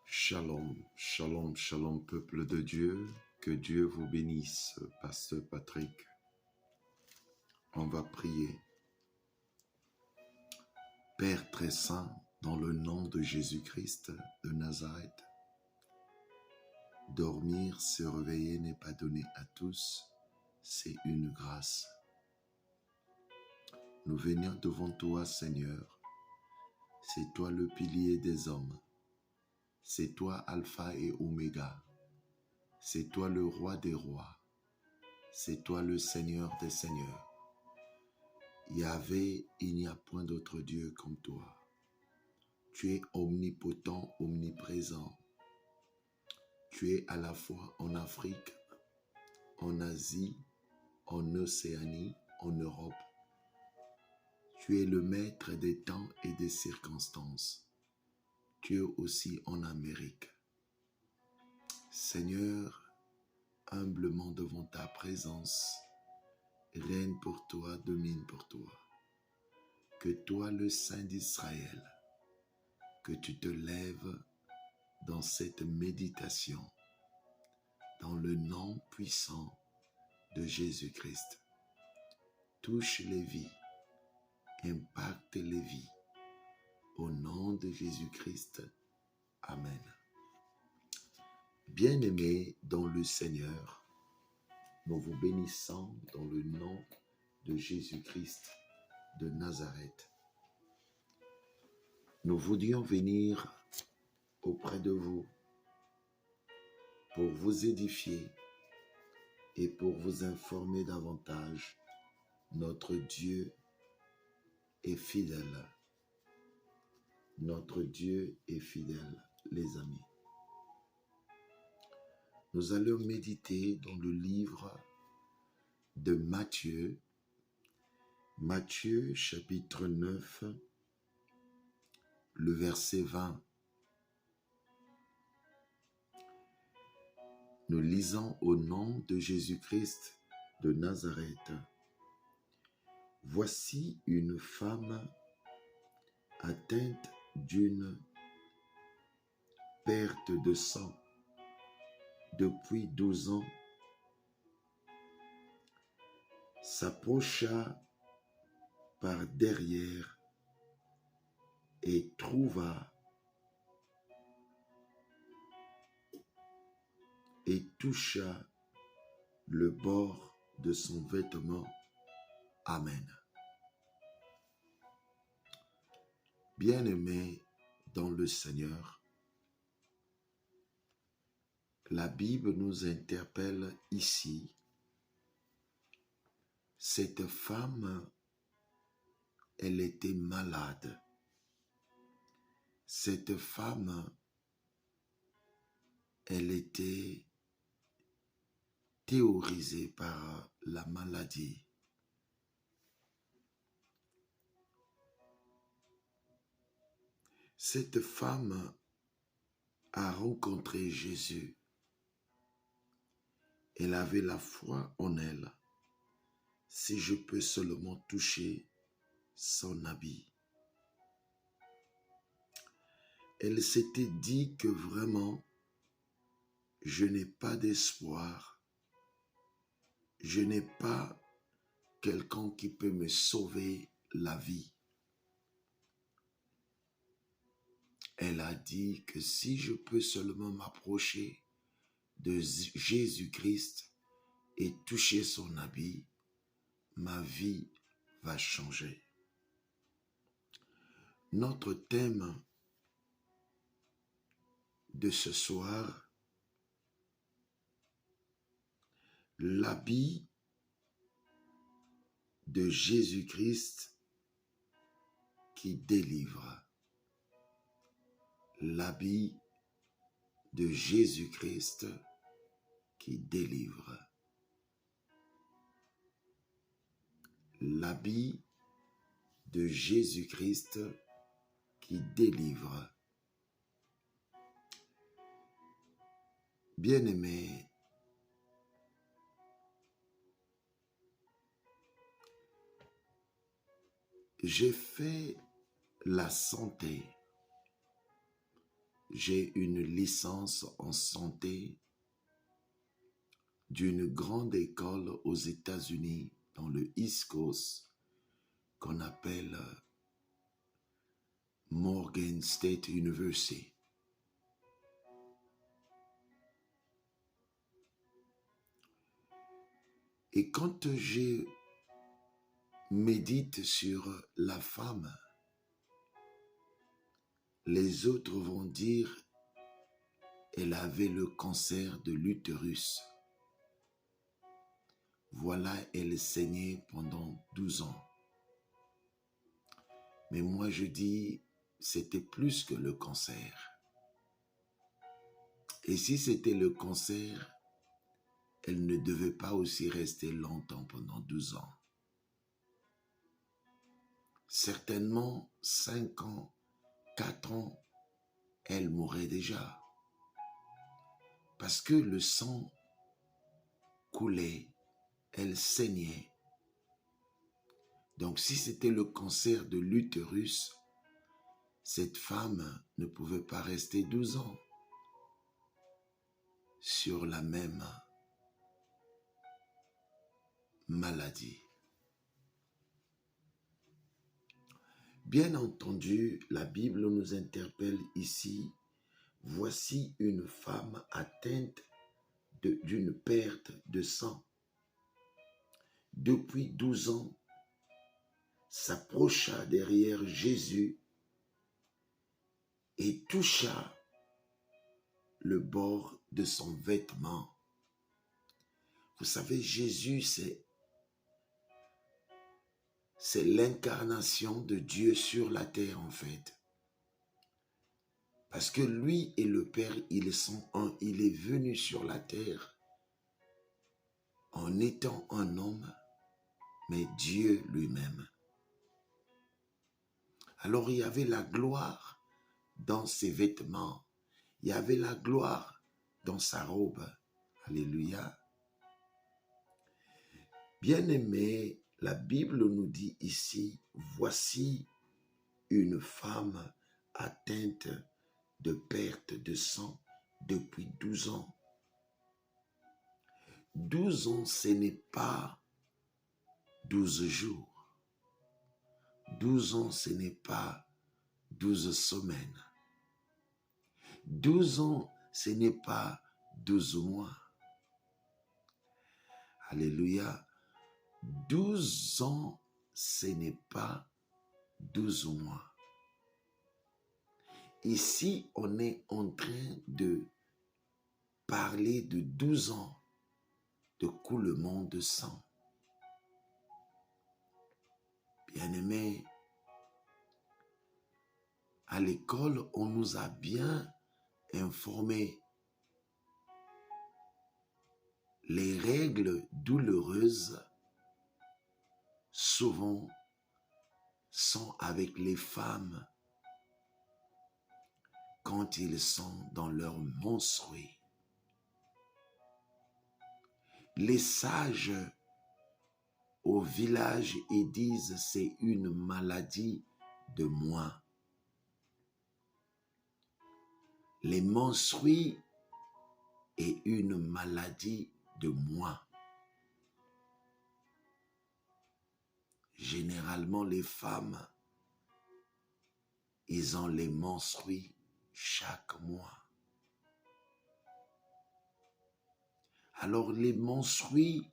Shalom, shalom, shalom, peuple de Dieu. Que Dieu vous bénisse, Pasteur Patrick. On va prier. Père très saint, dans le nom de Jésus-Christ de Nazareth, dormir, se réveiller n'est pas donné à tous, c'est une grâce. Nous venons devant toi, Seigneur. C'est toi le pilier des hommes. C'est toi Alpha et Oméga. C'est toi le roi des rois. C'est toi le Seigneur des seigneurs. Yahvé, il n'y a point d'autre Dieu comme toi. Tu es omnipotent, omniprésent. Tu es à la fois en Afrique, en Asie, en Océanie, en Europe. Tu es le maître des temps et des circonstances. Tu es aussi en Amérique. Seigneur, humblement devant ta présence, règne pour toi, domine pour toi. Que toi, le Saint d'Israël, que tu te lèves dans cette méditation, dans le nom puissant de Jésus-Christ. Touche les vies, impacte les vies. Au nom de Jésus-Christ, Amen. Bien-aimés dans le Seigneur, nous vous bénissons dans le nom de Jésus-Christ de Nazareth. Nous voulions venir auprès de vous pour vous édifier et pour vous informer davantage. Notre Dieu est fidèle. Notre Dieu est fidèle, les amis. Nous allons méditer dans le livre de Matthieu, Matthieu chapitre 9, le verset 20. Nous lisons au nom de Jésus-Christ de Nazareth. Voici une femme atteinte d'une perte de sang depuis 12 ans, s'approcha par derrière et toucha le bord de son vêtement. Amen. Bien-aimés dans le Seigneur, la Bible nous interpelle ici. Cette femme, elle était malade. Cette femme, elle était terrorisée par la maladie. Cette femme a rencontré Jésus. Elle avait la foi en elle. Si je peux seulement toucher son habit. Elle s'était dit que vraiment, je n'ai pas d'espoir. Je n'ai pas quelqu'un qui peut me sauver la vie. Elle a dit que si je peux seulement m'approcher de Jésus-Christ et toucher son habit, ma vie va changer. Notre thème de ce soir, l'habit de Jésus-Christ qui délivre. L'habit de Jésus-Christ qui délivre. L'habit de Jésus-Christ qui délivre. Bien-aimés, j'ai fait la santé j'ai une licence en santé d'une grande école aux États-Unis, dans le East Coast, qu'on appelle Morgan State University. Et quand je médite sur la femme, les autres vont dire elle avait le cancer de l'utérus. Voilà, elle saignait pendant 12 ans. Mais moi je dis, c'était plus que le cancer. Et si c'était le cancer, elle ne devait pas aussi rester longtemps pendant 12 ans. Certainement 5 ans, 4 ans, elle mourrait déjà. Parce que le sang coulait, elle saignait. Donc si c'était le cancer de l'utérus, cette femme ne pouvait pas rester 12 ans sur la même maladie. Bien entendu, la Bible nous interpelle ici. Voici une femme atteinte d'une perte de sang. Depuis 12 ans, s'approcha derrière Jésus et toucha le bord de son vêtement. Vous savez, Jésus, c'est l'incarnation de Dieu sur la terre en fait. Parce que lui et le Père, ils sont un. Il est venu sur la terre en étant un homme, mais Dieu lui-même. Alors il y avait la gloire dans ses vêtements. Il y avait la gloire dans sa robe. Alléluia. Bien-aimés, la Bible nous dit ici, voici une femme atteinte de perte de sang depuis 12 ans. 12 ans, ce n'est pas 12 jours. 12 ans, ce n'est pas 12 semaines. 12 ans, ce n'est pas 12 mois. Alléluia. 12 ans, ce n'est pas 12 mois. Ici, on est en train de parler de 12 ans de coulement de sang. Bien-aimés, à l'école, on nous a bien informés. Les règles douloureuses, souvent, sont avec les femmes quand ils sont dans leur menstruée. Les sages au village, ils disent c'est une maladie de moins. Les menstrues est une maladie de moins. Généralement, les femmes, ils ont les menstrues chaque mois. Alors, les menstrues,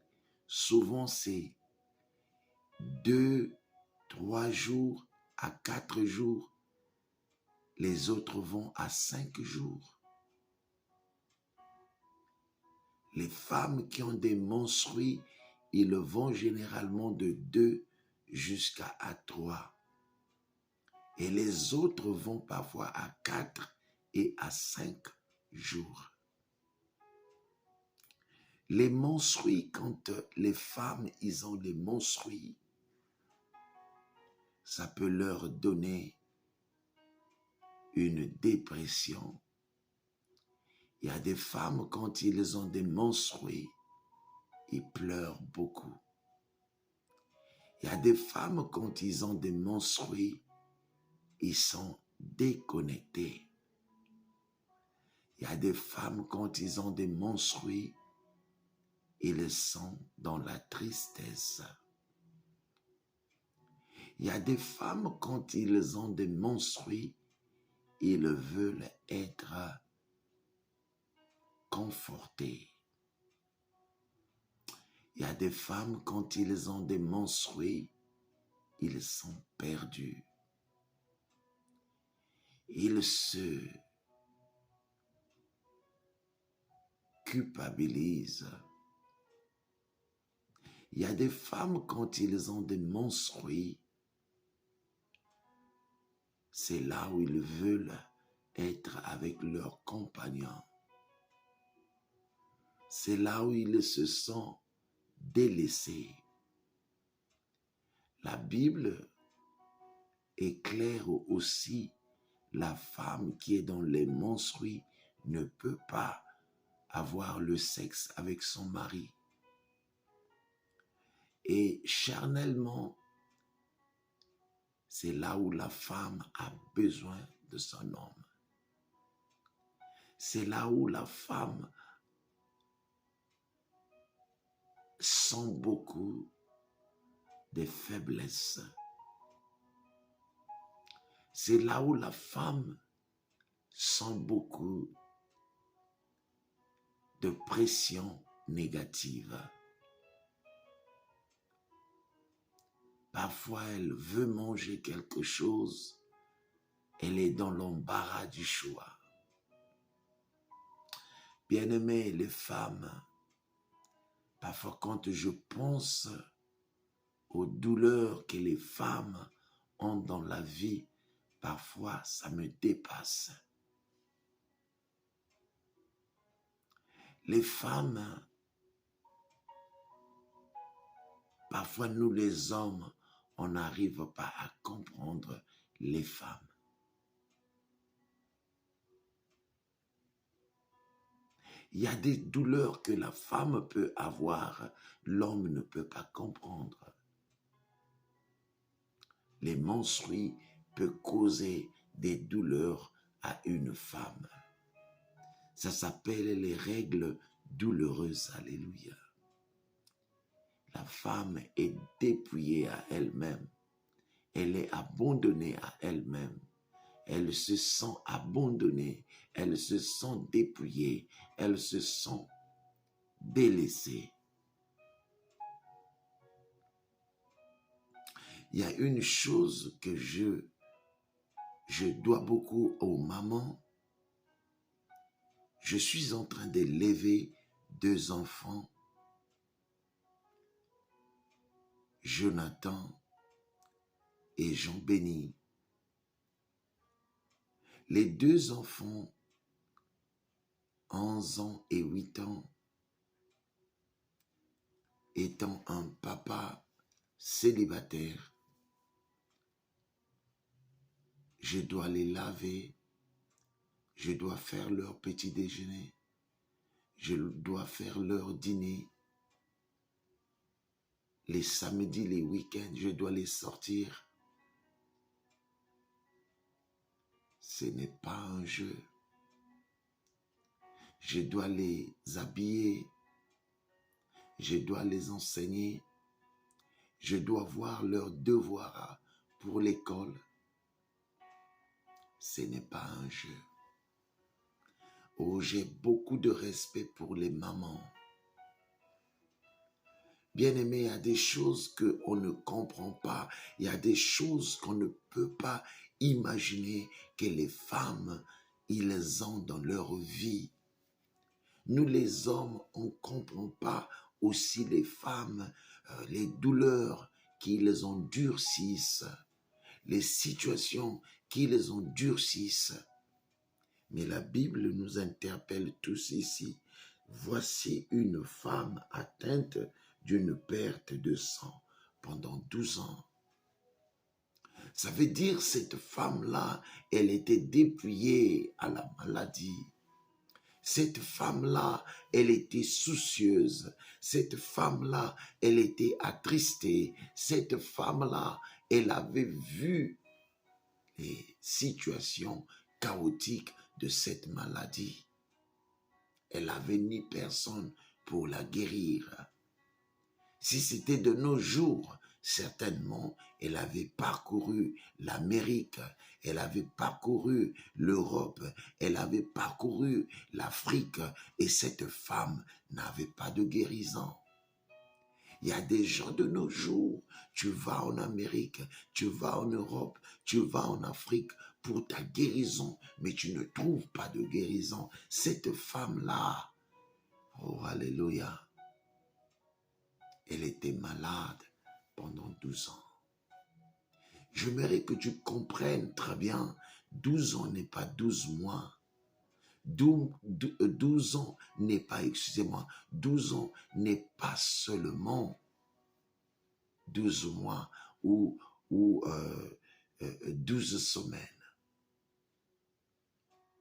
souvent, c'est 2, 3 jours à 4 jours. Les autres vont à 5 jours. Les femmes qui ont des menstrues, ils vont généralement de 2 jusqu'à 3. Et les autres vont parfois à 4 et à 5 jours. Les menstrues, quand les femmes, ils ont les menstrues, ça peut leur donner une dépression. Il y a des femmes, quand ils ont des menstrues, ils pleurent beaucoup. Il y a des femmes, quand ils ont des menstrues, ils sont déconnectés. Il y a des femmes, quand ils ont des menstrues, ils sont dans la tristesse. Il y a des femmes, quand ils ont des menstrues, ils veulent être confortés. Il y a des femmes, quand ils ont des menstrues, ils sont perdus. Ils se culpabilisent. Il y a des femmes, quand ils ont des menstrues, c'est là où ils veulent être avec leur compagnon. C'est là où ils se sentent délaissés. La Bible est claire aussi. La femme qui est dans les menstrues ne peut pas avoir le sexe avec son mari. Et charnellement, c'est là où la femme a besoin de son homme. C'est là où la femme sent beaucoup de faiblesse. C'est là où la femme sent beaucoup de pression négative. Parfois, elle veut manger quelque chose, elle est dans l'embarras du choix. Bien-aimés, les femmes, parfois quand je pense aux douleurs que les femmes ont dans la vie, parfois ça me dépasse. Les femmes, parfois nous les hommes, on n'arrive pas à comprendre les femmes. Il y a des douleurs que la femme peut avoir, l'homme ne peut pas comprendre. Les menstrues peuvent causer des douleurs à une femme. Ça s'appelle les règles douloureuses. Alléluia. La femme est dépouillée à elle-même. Elle est abandonnée à elle-même. Elle se sent abandonnée. Elle se sent dépouillée. Elle se sent délaissée. Il y a une chose que je dois beaucoup aux mamans. Je suis en train d'élever 2 enfants, Jonathan et Jean-Béni. Les 2 enfants, 11 ans et 8 ans, étant un papa célibataire, je dois les laver, je dois faire leur petit déjeuner, je dois faire leur dîner. Les samedis, les week-ends, je dois les sortir. Ce n'est pas un jeu. Je dois les habiller, je dois les enseigner, je dois voir leurs devoirs pour l'école. Ce n'est pas un jeu. Oh, j'ai beaucoup de respect pour les mamans. Bien-aimés, il y a des choses qu'on ne comprend pas. Il y a des choses qu'on ne peut pas imaginer que les femmes, ils ont dans leur vie. Nous les hommes, on ne comprend pas aussi les femmes, les douleurs qui les endurcissent, les situations qui les endurcissent. Mais la Bible nous interpelle tous ici. Voici une femme atteinte d'une perte de sang pendant 12 ans. Ça veut dire cette femme-là, elle était dépouillée à la maladie. Cette femme-là, elle était soucieuse. Cette femme-là, elle était attristée. Cette femme-là, elle avait vu les situations chaotiques de cette maladie. elle n'avait ni personne pour la guérir. Si c'était de nos jours, certainement, elle avait parcouru l'Amérique, elle avait parcouru l'Europe, elle avait parcouru l'Afrique, et cette femme n'avait pas de guérison. Il y a des gens de nos jours, tu vas en Amérique, tu vas en Europe, tu vas en Afrique pour ta guérison, mais tu ne trouves pas de guérison. Cette femme-là, oh alléluia, elle était malade pendant 12 ans. J'aimerais que tu comprennes très bien, 12 ans n'est pas 12 mois. 12 ans n'est pas, 12 ans n'est pas seulement 12 mois ou 12 semaines.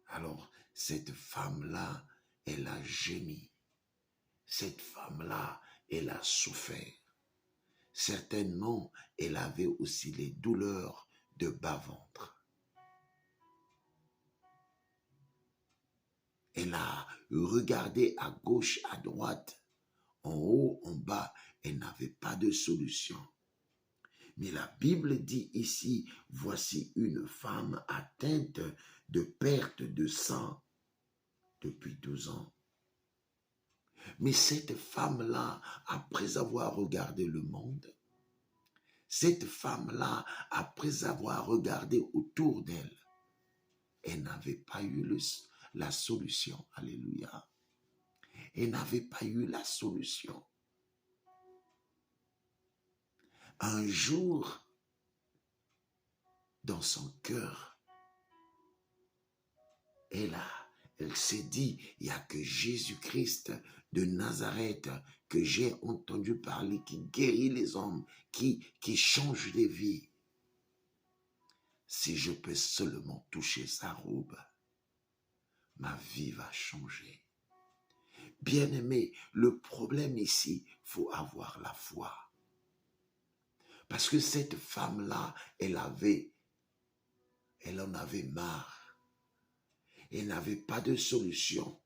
Alors, cette femme-là, elle a gémi. Cette femme-là, elle a souffert. Certainement, elle avait aussi les douleurs de bas-ventre. Elle a regardé à gauche, à droite, en haut, en bas. Elle n'avait pas de solution. Mais la Bible dit ici, voici une femme atteinte de perte de sang depuis 12 ans. Mais cette femme-là, après avoir regardé le monde, cette femme-là, après avoir regardé autour d'elle, elle n'avait pas eu la solution. Alléluia. Elle n'avait pas eu la solution. Un jour, dans son cœur, elle s'est dit, il n'y a que Jésus-Christ de Nazareth que j'ai entendu parler, qui guérit les hommes, qui change les vies. Si je peux seulement toucher sa robe, ma vie va changer. Bien-aimé, le problème ici, il faut avoir la foi. Parce que cette femme-là, elle en avait marre. Elle n'avait pas de solution.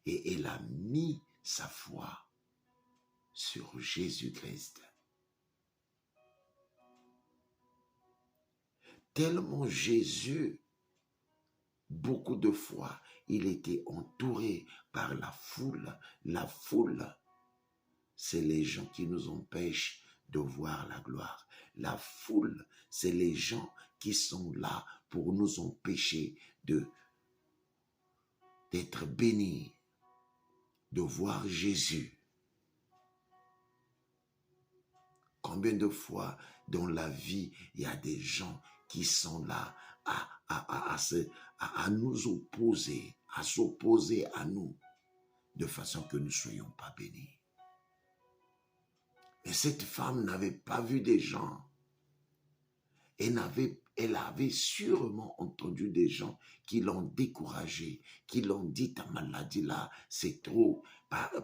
Et elle a mis sa foi sur Jésus-Christ. Tellement Jésus, beaucoup de fois, il était entouré par la foule. La foule, c'est les gens qui nous empêchent de voir la gloire. La foule, c'est les gens qui sont là pour nous empêcher d'être bénis, de voir Jésus. Combien de fois dans la vie, il y a des gens qui sont là à nous opposer, à s'opposer à nous, de façon que nous ne soyons pas bénis. Mais cette femme n'avait pas vu des gens. Elle avait sûrement entendu des gens qui l'ont découragée, qui l'ont dit, ta maladie là, c'est trop.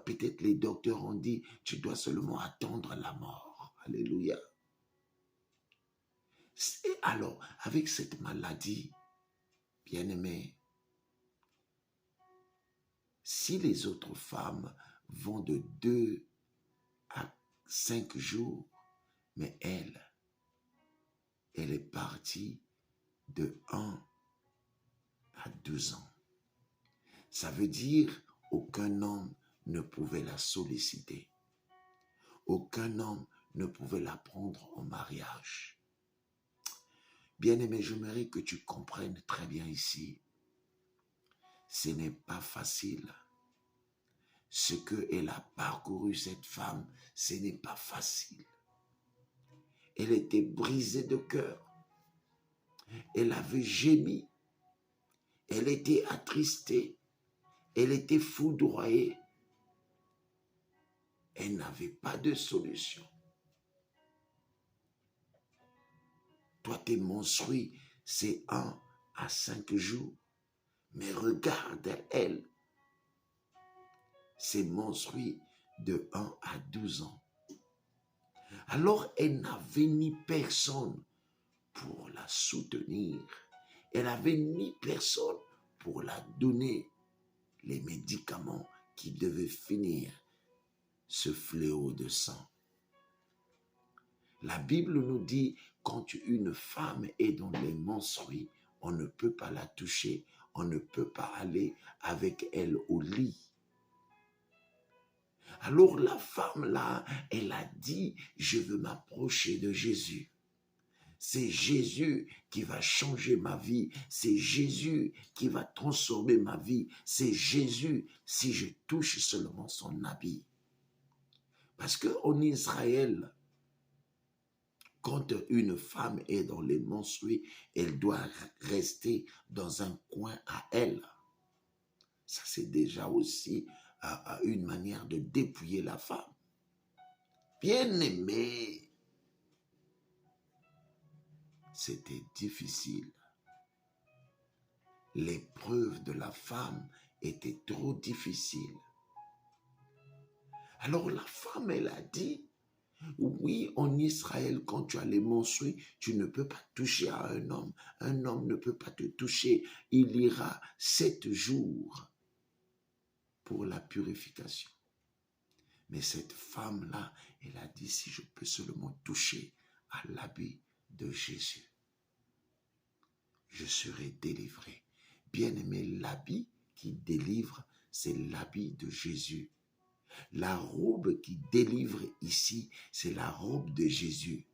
Peut-être les docteurs ont dit, tu dois seulement attendre la mort. Alléluia. Et alors, avec cette maladie, bien-aimé, si les autres femmes vont de 2 à 5 jours, mais elle est partie de 1 à 12 ans. Ça veut dire aucun homme ne pouvait la solliciter. Aucun homme ne pouvait la prendre en mariage. Bien-aimé, j'aimerais que tu comprennes très bien ici. Ce n'est pas facile. Ce qu'elle a parcouru, cette femme, ce n'est pas facile. Elle était brisée de cœur. Elle avait gémi. Elle était attristée. Elle était foudroyée. Elle n'avait pas de solution. Toi, tes menstrues, c'est 1 à 5 jours. Mais regarde elle, c'est menstrues de 1 à 12 ans. Alors, elle n'avait ni personne pour la soutenir. Elle n'avait ni personne pour la donner les médicaments qui devaient finir ce fléau de sang. La Bible nous dit, quand une femme est dans les menstrues, on ne peut pas la toucher, on ne peut pas aller avec elle au lit. Alors la femme là, elle a dit, je veux m'approcher de Jésus. C'est Jésus qui va changer ma vie. C'est Jésus qui va transformer ma vie. C'est Jésus si je touche seulement son habit. Parce qu'en Israël, quand une femme est dans les menstrues, elle doit rester dans un coin à elle. Ça, c'est déjà aussi une manière de dépouiller la femme. Bien-aimé, c'était difficile. L'épreuve de la femme était trop difficile. Alors la femme, elle a dit, oui, en Israël, quand tu as les menstrues, tu ne peux pas toucher à un homme. Un homme ne peut pas te toucher. Il ira 7 jours pour la purification. Mais cette femme-là, elle a dit, si je peux seulement toucher à l'habit de Jésus, je serai délivré. Bien-aimé, l'habit qui délivre, c'est l'habit de Jésus. La robe qui délivre ici, c'est la robe de Jésus.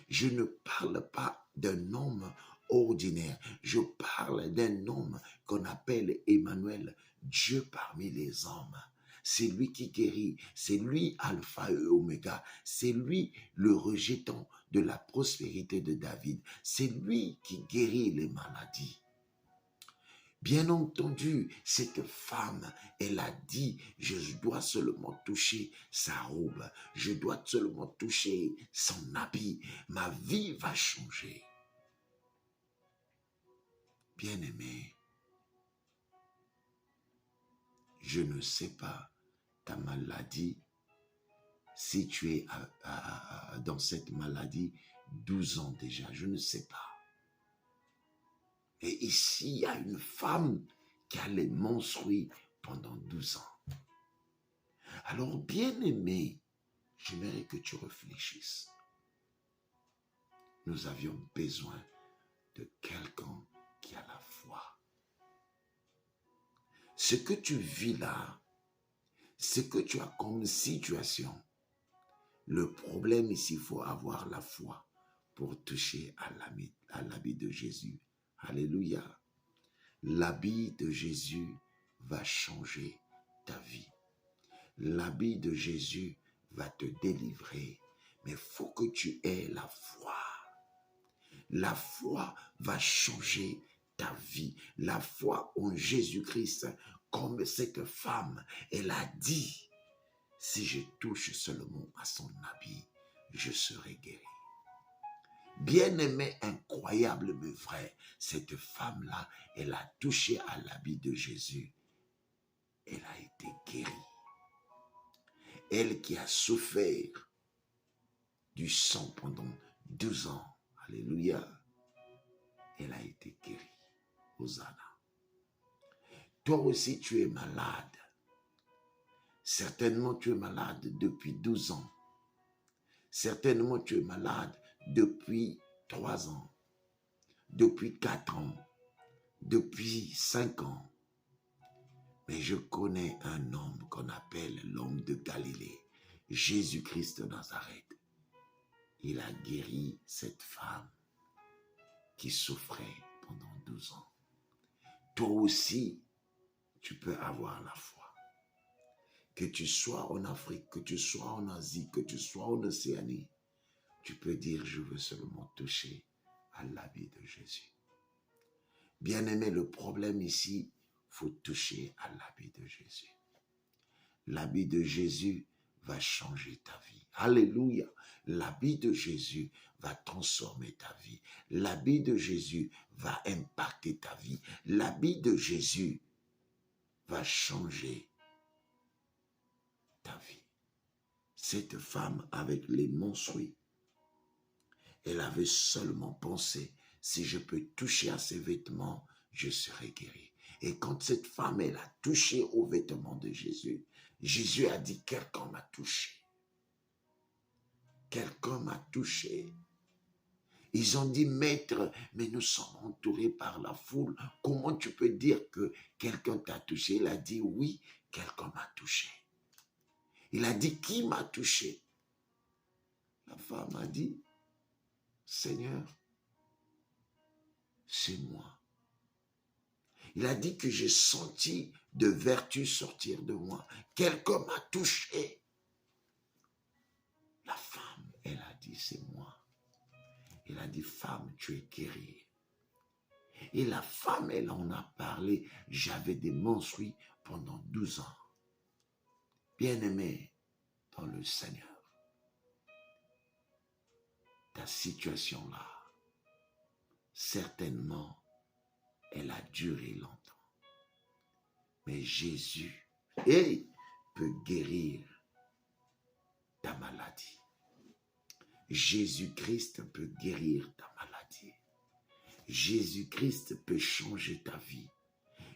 Je ne parle pas d'un homme ordinaire. Je parle d'un homme qu'on appelle Emmanuel, Dieu parmi les hommes. C'est lui qui guérit, c'est lui Alpha et Oméga, c'est lui le rejetant de la prospérité de David, c'est lui qui guérit les maladies. Bien entendu, cette femme, elle a dit, je dois seulement toucher sa robe, je dois seulement toucher son habit, ma vie va changer. Bien-aimé, je ne sais pas ta maladie, si tu es dans cette maladie 12 ans déjà, je ne sais pas. Et ici, il y a une femme qui a les menstrues pendant 12 ans. Alors, bien-aimé, j'aimerais que tu réfléchisses. Nous avions besoin de quelqu'un qui a la foi. Ce que tu vis là, ce que tu as comme situation, le problème ici, il faut avoir la foi pour toucher à l'habit de Jésus. Alléluia. L'habit de Jésus va changer ta vie. L'habit de Jésus va te délivrer. Mais il faut que tu aies la foi. La foi va changer ta vie. La foi en Jésus-Christ, comme cette femme, elle a dit, si je touche seulement à son habit, je serai guéri. Bien-aimé, incroyable, mes frères, cette femme-là, elle a touché à l'habit de Jésus. Elle a été guérie. Elle qui a souffert du sang pendant 12 ans, alléluia, elle a été guérie. Hosanna. Toi aussi, tu es malade. Certainement, tu es malade depuis 12 ans. Certainement, tu es malade depuis 3 ans, depuis 4 ans, depuis 5 ans. Mais je connais un homme qu'on appelle l'homme de Galilée, Jésus-Christ de Nazareth. Il a guéri cette femme qui souffrait pendant 12 ans. Toi aussi, tu peux avoir la foi. Que tu sois en Afrique, que tu sois en Asie, que tu sois en Océanie, tu peux dire, je veux seulement toucher à l'habit de Jésus. Bien-aimé, le problème ici, il faut toucher à l'habit de Jésus. L'habit de Jésus va changer ta vie. Alléluia. L'habit de Jésus va transformer ta vie. L'habit de Jésus va impacter ta vie. L'habit de Jésus va changer ta vie. Cette femme avec les menstrues, elle avait seulement pensé, si je peux toucher à ses vêtements, je serai guéri. Et quand cette femme, elle a touché aux vêtements de Jésus, Jésus a dit, quelqu'un m'a touché. Quelqu'un m'a touché. Ils ont dit, maître, mais nous sommes entourés par la foule. Comment tu peux dire que quelqu'un t'a touché? Il a dit, oui, quelqu'un m'a touché. Il a dit, qui m'a touché? La femme a dit, Seigneur, c'est moi. Il a dit que j'ai senti de vertu sortir de moi. Quelqu'un m'a touché. La femme, elle a dit, c'est moi. Il a dit, femme, tu es guérie. Et la femme, elle en a parlé. J'avais des menstrues pendant 12 ans. Bien-aimé dans le Seigneur, ta situation-là, certainement, elle a duré longtemps. Mais Jésus, peut guérir ta maladie. Jésus-Christ peut guérir ta maladie. Jésus-Christ peut changer ta vie.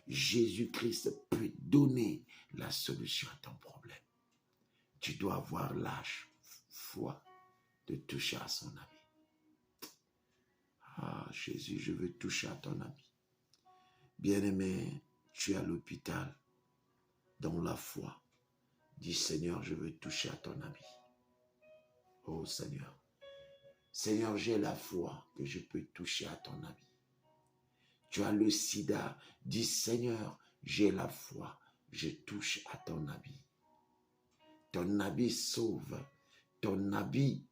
Jésus-Christ peut donner la solution à ton problème. Tu dois avoir la foi de toucher à son ami. Ah, Jésus, je veux toucher à ton ami. Bien-aimé, tu es à l'hôpital, dans la foi. Dis, Seigneur, je veux toucher à ton ami. Oh Seigneur. Seigneur, j'ai la foi que je peux toucher à ton ami. Tu as le sida. Dis, Seigneur, j'ai la foi, je touche à ton ami. Ton habit sauve. Ton habit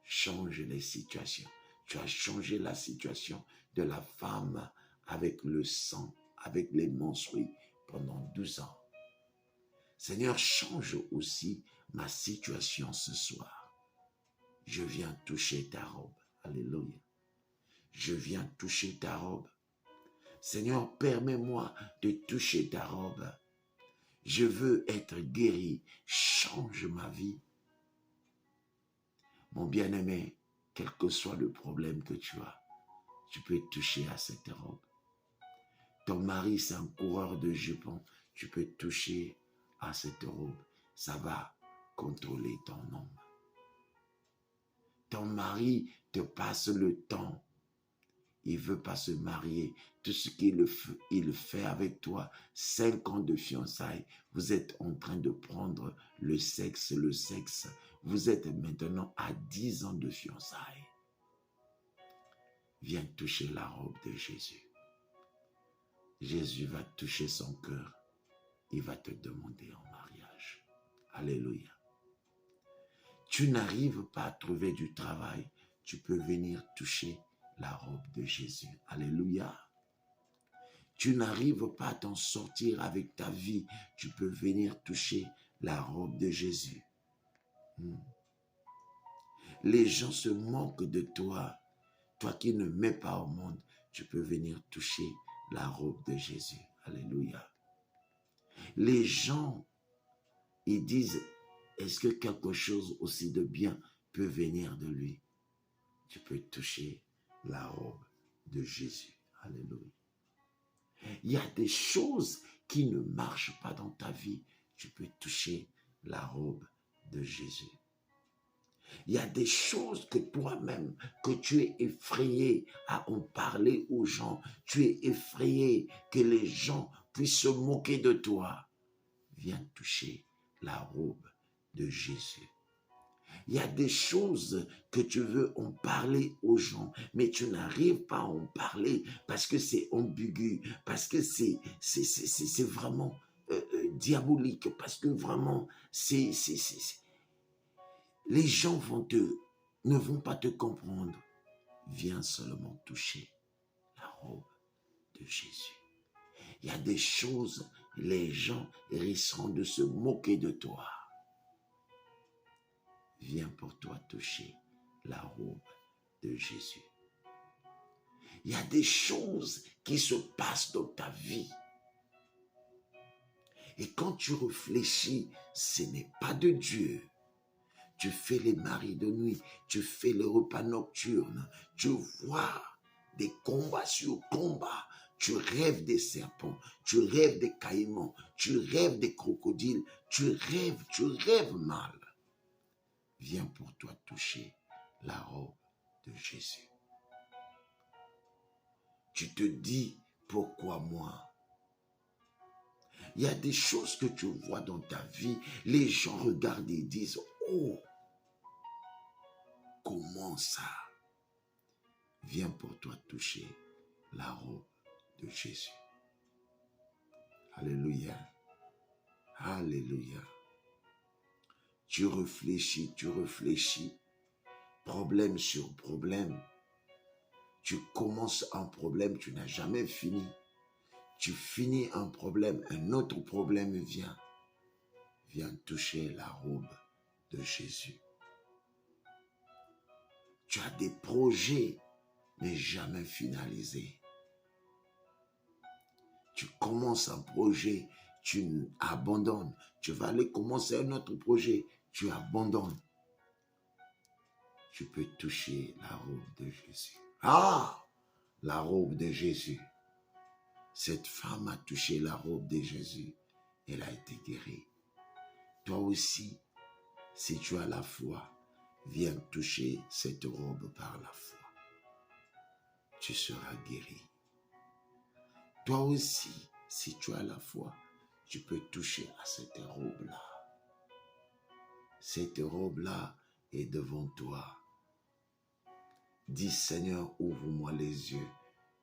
change les situations. Tu as changé la situation de la femme avec le sang, avec les menstrues pendant 12 ans. Seigneur, change aussi ma situation ce soir. Je viens toucher ta robe. Alléluia. Je viens toucher ta robe. Seigneur, permets-moi de toucher ta robe. Je veux être guéri. Change ma vie. Mon bien-aimé, quel que soit le problème que tu as, tu peux toucher à cette robe. Ton mari, c'est un coureur de jupons. Tu peux toucher à cette robe. Ça va contrôler ton homme. Ton mari te passe le temps. Il ne veut pas se marier. Tout ce qu'il fait avec toi, 5 ans de fiançailles, vous êtes en train de prendre le sexe. Vous êtes maintenant à 10 ans de fiançailles. Viens toucher la robe de Jésus. Jésus va toucher son cœur. Il va te demander en mariage. Alléluia. Tu n'arrives pas à trouver du travail, tu peux venir toucher la robe de Jésus. Alléluia. Tu n'arrives pas à t'en sortir avec ta vie, tu peux venir toucher la robe de Jésus. Les gens se moquent de toi. Toi qui ne mets pas au monde, tu peux venir toucher la robe de Jésus. Alléluia. Les gens, ils disent, est-ce que quelque chose aussi de bien peut venir de lui? Tu peux toucher la robe de Jésus. Alléluia. Il y a des choses qui ne marchent pas dans ta vie. Tu peux toucher la robe de Jésus. Il y a des choses que toi-même, que tu es effrayé à en parler aux gens. Tu es effrayé que les gens puissent se moquer de toi. Viens toucher la robe de Jésus. Il y a des choses que tu veux en parler aux gens, mais tu n'arrives pas à en parler parce que c'est ambigu, parce que c'est vraiment diabolique, parce que vraiment les gens ne vont pas te comprendre. Viens seulement toucher la robe de Jésus. Il y a des choses, les gens risqueront de se moquer de toi. Viens pour toi toucher la robe de Jésus. Il y a des choses qui se passent dans ta vie. Et quand tu réfléchis, ce n'est pas de Dieu. Tu fais les maris de nuit, tu fais les repas nocturnes, tu vois des combats sur combats, Tu rêves des serpents, tu rêves des caïmans, tu rêves des crocodiles, tu rêves mal. Viens pour toi toucher la robe de Jésus. Tu te dis, pourquoi moi? Il y a des choses que tu vois dans ta vie, les gens regardent et disent, oh, comment ça? Viens pour toi toucher la robe de Jésus. Alléluia. Alléluia. Tu réfléchis, problème sur problème. Tu commences un problème, tu n'as jamais fini. Tu finis un problème, un autre problème vient. Viens toucher la robe de Jésus. Tu as des projets, mais jamais finalisés. Tu commences un projet, tu abandonnes. Tu vas aller commencer un autre projet, tu abandonnes. Tu peux toucher la robe de Jésus. Ah! La robe de Jésus. Cette femme a touché la robe de Jésus. Elle a été guérie. Toi aussi, si tu as la foi, viens toucher cette robe par la foi. Tu seras guéri. Toi aussi, si tu as la foi, tu peux toucher à cette robe-là. Cette robe-là est devant toi. Dis, Seigneur, ouvre-moi les yeux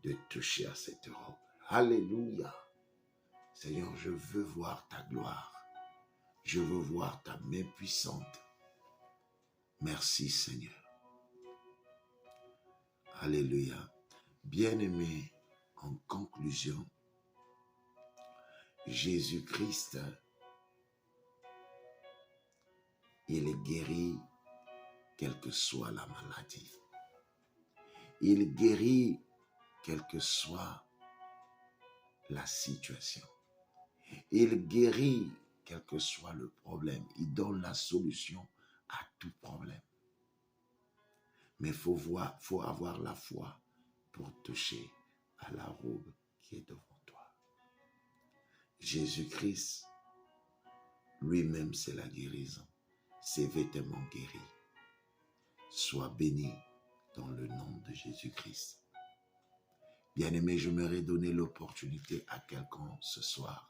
de toucher à cette robe. Alléluia. Seigneur, je veux voir ta gloire. Je veux voir ta main puissante. Merci, Seigneur. Alléluia. Bien-aimé, en conclusion, Jésus-Christ, il guérit quelle que soit la maladie. Il guérit quelle que soit la situation. Il guérit quel que soit le problème. Il donne la solution à tout problème. Mais il faut avoir la foi pour toucher à la robe qui est devant toi. Jésus-Christ, lui-même, c'est la guérison. Ses vêtements guéris. Sois béni dans le nom de Jésus-Christ. Bien-aimé, j'aimerais donner l'opportunité à quelqu'un ce soir.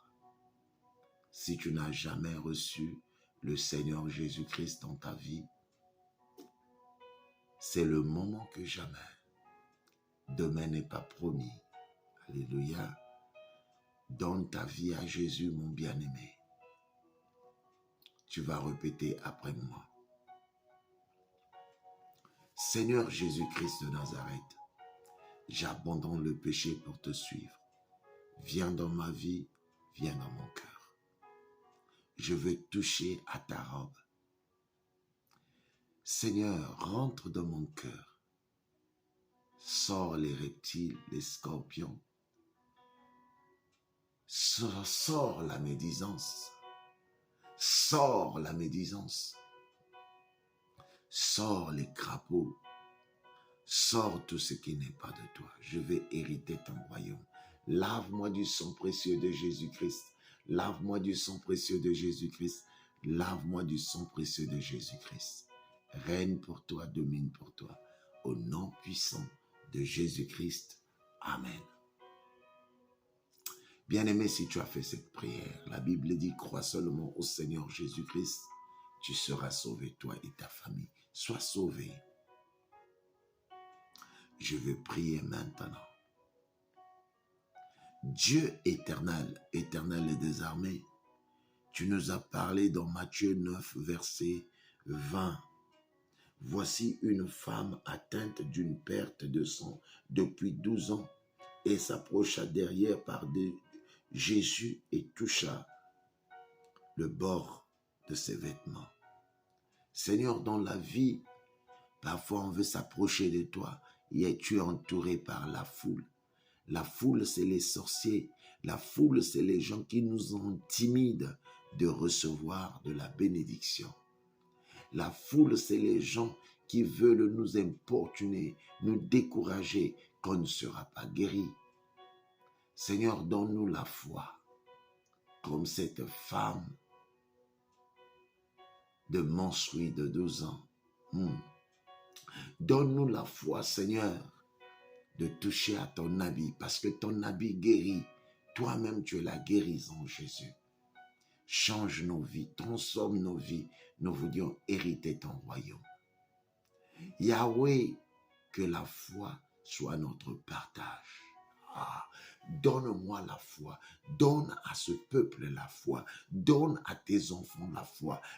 Si tu n'as jamais reçu le Seigneur Jésus-Christ dans ta vie, c'est le moment que jamais. Demain n'est pas promis. Alléluia. Donne ta vie à Jésus, mon bien-aimé. Tu vas répéter après moi. Seigneur Jésus-Christ de Nazareth, j'abandonne le péché pour te suivre. Viens dans ma vie, viens dans mon cœur. Je veux toucher à ta robe. Seigneur, rentre dans mon cœur. Sors les reptiles, les scorpions. Sors la médisance. Sors la médisance. Sors les crapauds. Sors tout ce qui n'est pas de toi. Je vais hériter ton royaume. Lave-moi du sang précieux de Jésus-Christ. Lave-moi du sang précieux de Jésus-Christ. Lave-moi du sang précieux de Jésus-Christ. Règne pour toi, domine pour toi. Au nom puissant de Jésus-Christ. Amen. Bien-aimé, si tu as fait cette prière, la Bible dit, crois seulement au Seigneur Jésus-Christ. Tu seras sauvé, toi et ta famille. Sois sauvé. Je vais prier maintenant. Dieu éternel, éternel et des armées, tu nous as parlé dans Matthieu 9, verset 20. Voici une femme atteinte d'une perte de sang depuis 12 ans et s'approcha derrière par Jésus et toucha le bord de ses vêtements. Seigneur, dans la vie, parfois on veut s'approcher de toi et tu es entouré par la foule. La foule, c'est les sorciers. La foule, c'est les gens qui nous intimident de recevoir de la bénédiction. La foule, c'est les gens qui veulent nous importuner, nous décourager qu'on ne sera pas guéri. Seigneur, donne-nous la foi, comme cette femme de menstruée de 12 ans. Donne-nous la foi, Seigneur, de toucher à ton habit, parce que ton habit guérit. Toi-même, tu es la guérison, Jésus. Change nos vies, transforme nos vies. Nous voulions hériter ton royaume. Yahweh, que la foi soit notre partage. Donne-moi la foi, donne à ce peuple la foi, donne à tes enfants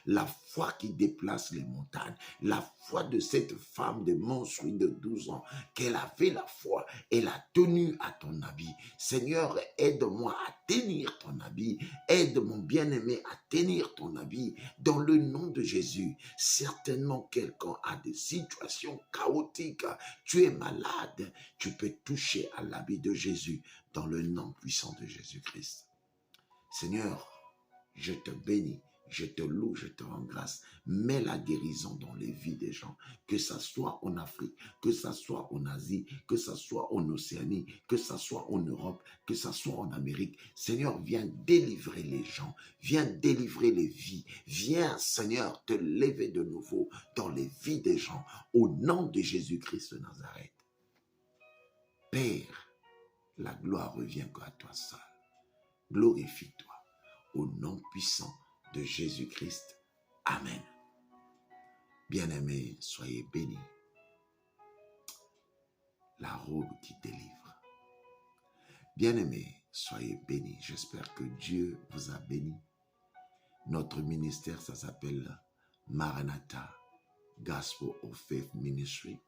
la foi qui déplace les montagnes, la foi de cette femme de menstruée de 12 ans, qu'elle avait la foi, elle a tenu à ton habit. Seigneur, aide-moi à tenir ton habit, aide mon bien-aimé à tenir ton habit, dans le nom de Jésus. Certainement, quelqu'un a des situations chaotiques, tu es malade, tu peux toucher à l'habit de Jésus, dans le nom puissant de Jésus-Christ. Seigneur, je te bénis, je te loue, je te rends grâce. Mets la guérison dans les vies des gens, que ça soit en Afrique, que ça soit en Asie, que ça soit en Océanie, que ça soit en Europe, que ça soit en Amérique. Seigneur, viens délivrer les gens, viens délivrer les vies. Viens, Seigneur, te lever de nouveau dans les vies des gens, au nom de Jésus-Christ de Nazareth. Père, la gloire revient à toi seul. Glorifie-toi au nom puissant de Jésus-Christ. Amen. Bien-aimés, soyez bénis. La robe qui délivre. Bien-aimés, soyez bénis. J'espère que Dieu vous a bénis. Notre ministère, ça s'appelle Maranatha Gospel of Faith Ministry.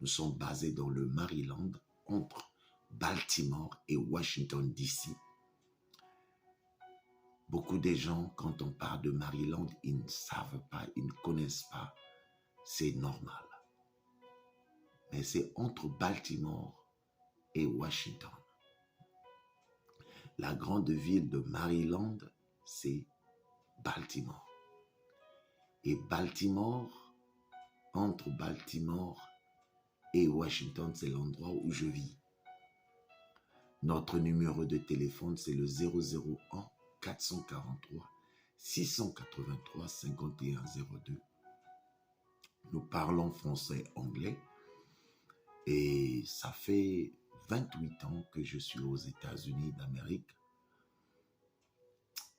Nous sommes basés dans le Maryland, entre Baltimore et Washington, D.C. Beaucoup de gens, quand on parle de Maryland, ils ne savent pas, ils ne connaissent pas. C'est normal. Mais c'est entre Baltimore et Washington. La grande ville de Maryland, c'est Baltimore. Et Baltimore, entre Baltimore et Washington, c'est l'endroit où je vis. Notre numéro de téléphone, c'est le 001 443 683 5102. Nous parlons français, anglais. Et ça fait 28 ans que je suis aux États-Unis d'Amérique.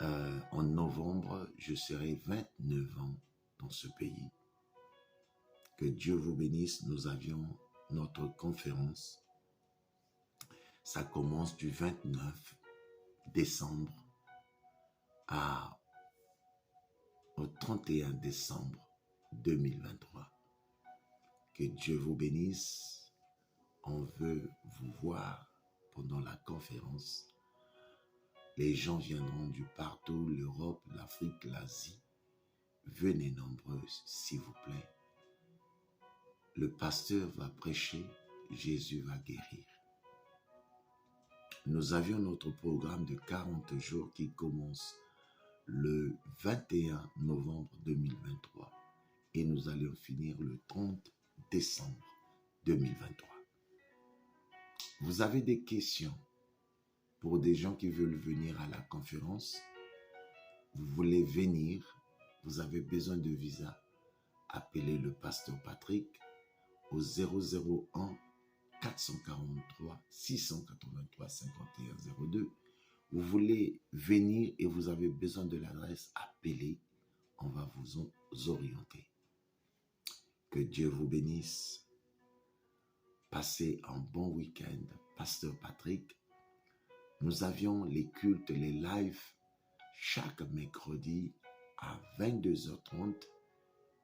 En novembre, je serai 29 ans dans ce pays. Que Dieu vous bénisse. Nous avions notre conférence. Ça commence du 29 décembre au 31 décembre 2023. Que Dieu vous bénisse. On veut vous voir pendant la conférence. Les gens viendront du partout, l'Europe, l'Afrique, l'Asie. Venez nombreux, s'il vous plaît. Le pasteur va prêcher, Jésus va guérir. Nous avions notre programme de 40 jours qui commence le 21 novembre 2023 et nous allons finir le 30 décembre 2023. Vous avez des questions pour des gens qui veulent venir à la conférence? Vous voulez venir? Vous avez besoin de visa? Appelez le pasteur Patrick au 001 443 683 5102. Vous voulez venir et vous avez besoin de l'adresse, appelez, on va vous orienter. Que Dieu vous bénisse. Passez un bon week-end. Pasteur Patrick, nous avions les cultes, les lives, chaque mercredi à 22h30,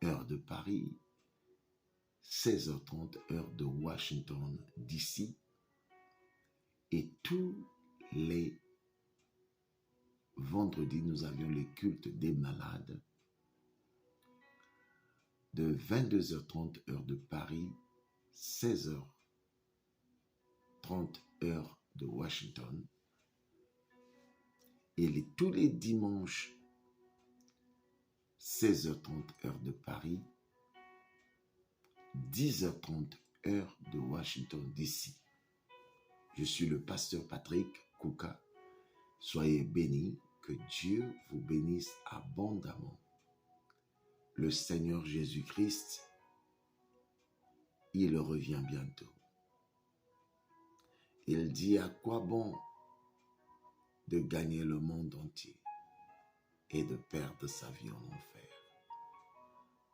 heure de Paris, 16h30, heure de Washington, D.C. Et tous les vendredis, nous avions les cultes des malades de 22h30, heure de Paris, 16h30, heure de Washington. Et tous les dimanches, 16h30, heure de Paris, 10h30, heure de Washington, D.C. Je suis le pasteur Patrick. Kuka. Soyez bénis, que Dieu vous bénisse abondamment. Le Seigneur Jésus-Christ, il revient bientôt. Il dit à quoi bon de gagner le monde entier et de perdre sa vie en enfer.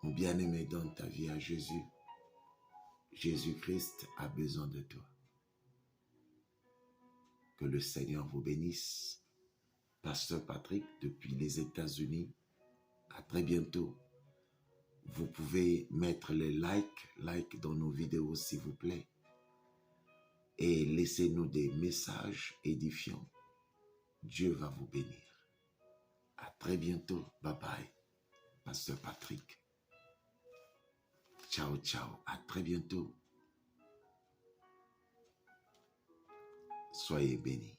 Mon bien-aimé, donne ta vie à Jésus. Jésus-Christ a besoin de toi. Que le Seigneur vous bénisse. Pasteur Patrick, depuis les États-Unis. À très bientôt. Vous pouvez mettre les likes dans nos vidéos, s'il vous plaît. Et laissez-nous des messages édifiants. Dieu va vous bénir. À très bientôt. Bye bye. Pasteur Patrick. Ciao, ciao. À très bientôt. Soyez bénis.